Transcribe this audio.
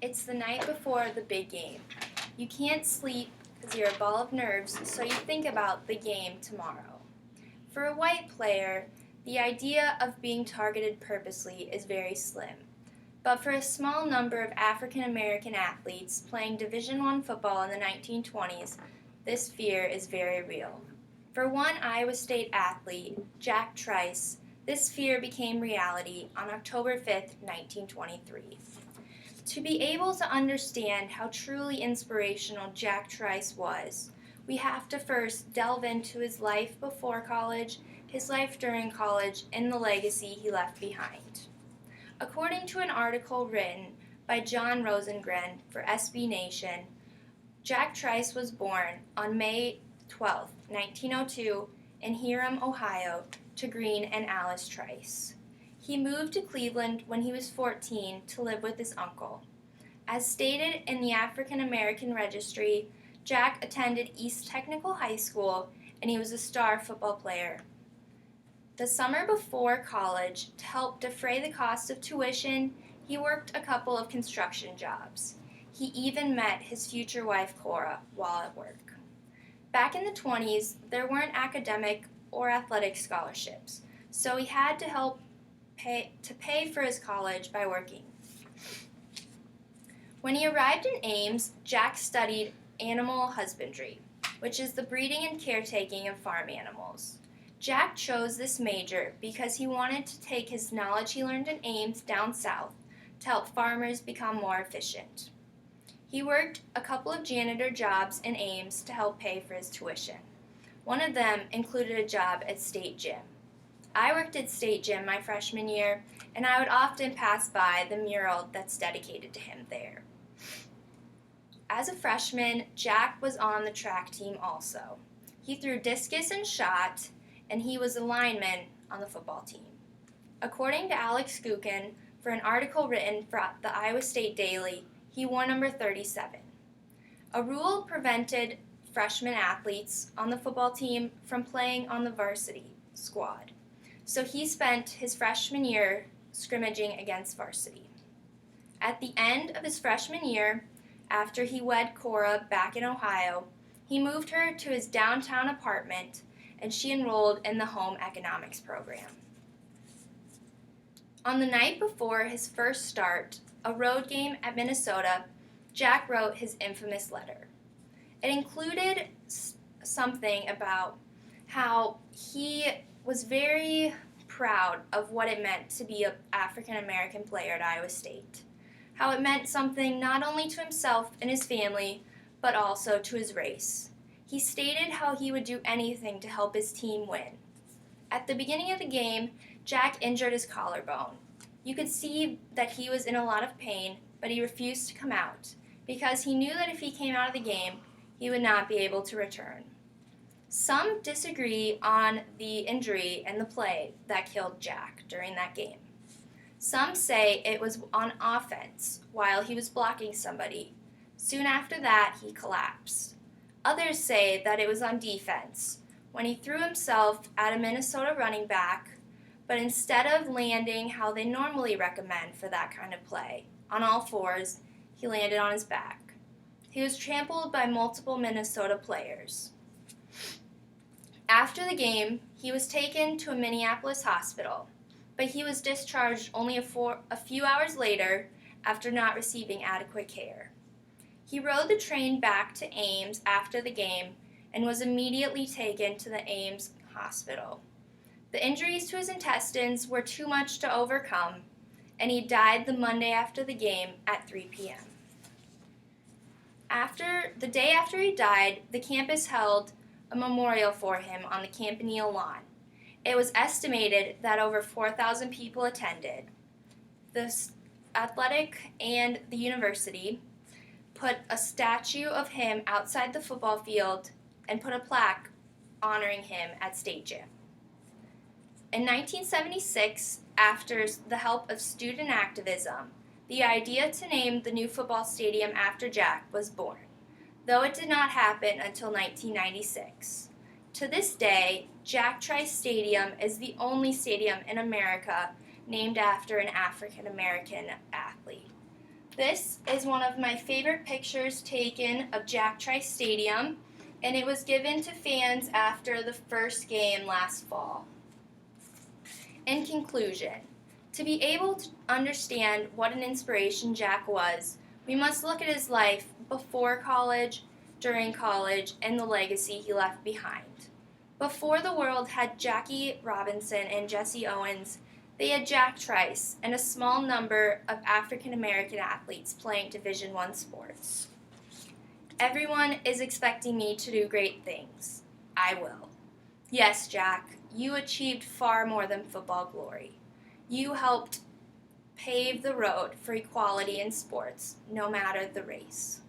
It's the night before the big game. You can't sleep because you're a ball of nerves, so you think about the game tomorrow. For a white player, the idea of being targeted purposely is very slim. But for a small number of African American athletes playing Division I football in the 1920s, this fear is very real. For one Iowa State athlete, Jack Trice, this fear became reality on October 5, 1923. To be able to understand how truly inspirational Jack Trice was, we have to first delve into his life before college, his life during college, and the legacy he left behind. According to an article written by John Rosengren for SB Nation, Jack Trice was born on May 12, 1902, in Hiram, Ohio, to Green and Alice Trice. He moved to Cleveland when he was 14 to live with his uncle. As stated in the African American Registry, Jack attended East Technical High School and he was a star football player. The summer before college, to help defray the cost of tuition, he worked a couple of construction jobs. He even met his future wife Cora while at work. Back in the 20s, there weren't academic or athletic scholarships, so he had to pay for his college by working. When he arrived in Ames, Jack studied animal husbandry, which is the breeding and caretaking of farm animals. Jack chose this major because he wanted to take his knowledge he learned in Ames down south to help farmers become more efficient. He worked a couple of janitor jobs in Ames to help pay for his tuition. One of them included a job at State Gym. I worked at State Gym my freshman year, and I would often pass by the mural that's dedicated to him there. As a freshman, Jack was on the track team also. He threw discus and shot, and he was a lineman on the football team. According to Alex Gukin, for an article written for the Iowa State Daily, he wore number 37. A rule prevented freshman athletes on the football team from playing on the varsity squad, so he spent his freshman year scrimmaging against varsity. At the end of his freshman year, after he wed Cora back in Ohio, he moved her to his downtown apartment and she enrolled in the home economics program. On the night before his first start, a road game at Minnesota, Jack wrote his infamous letter. It included something about how he was very proud of what it meant to be an African American player at Iowa State. How it meant something not only to himself and his family, but also to his race. He stated how he would do anything to help his team win. At the beginning of the game, Jack injured his collarbone. You could see that he was in a lot of pain, but he refused to come out because he knew that if he came out of the game, he would not be able to return. Some disagree on the injury and the play that killed Jack during that game. Some say it was on offense while he was blocking somebody. Soon after that, he collapsed. Others say that it was on defense when he threw himself at a Minnesota running back, but instead of landing how they normally recommend for that kind of play, on all fours, he landed on his back. He was trampled by multiple Minnesota players. After the game, he was taken to a Minneapolis hospital, but he was discharged only a few hours later after not receiving adequate care. He rode the train back to Ames after the game and was immediately taken to the Ames hospital. The injuries to his intestines were too much to overcome, and he died the Monday after the game at 3 p.m. The day after he died, the campus held a memorial for him on the Campanile lawn. It was estimated that over 4,000 people attended. The athletic and the university put a statue of him outside the football field and put a plaque honoring him at State Gym. In 1976, after the help of student activism, the idea to name the new football stadium after Jack was born, though it did not happen until 1996. To this day, Jack Trice Stadium is the only stadium in America named after an African American athlete. This is one of my favorite pictures taken of Jack Trice Stadium, and it was given to fans after the first game last fall. In conclusion, to be able to understand what an inspiration Jack was, we must look at his life before college, during college, and the legacy he left behind. Before the world had Jackie Robinson and Jesse Owens, they had Jack Trice and a small number of African American athletes playing Division I sports. Everyone is expecting me to do great things. I will. Yes, Jack, you achieved far more than football glory. You helped pave the road for equality in sports, no matter the race.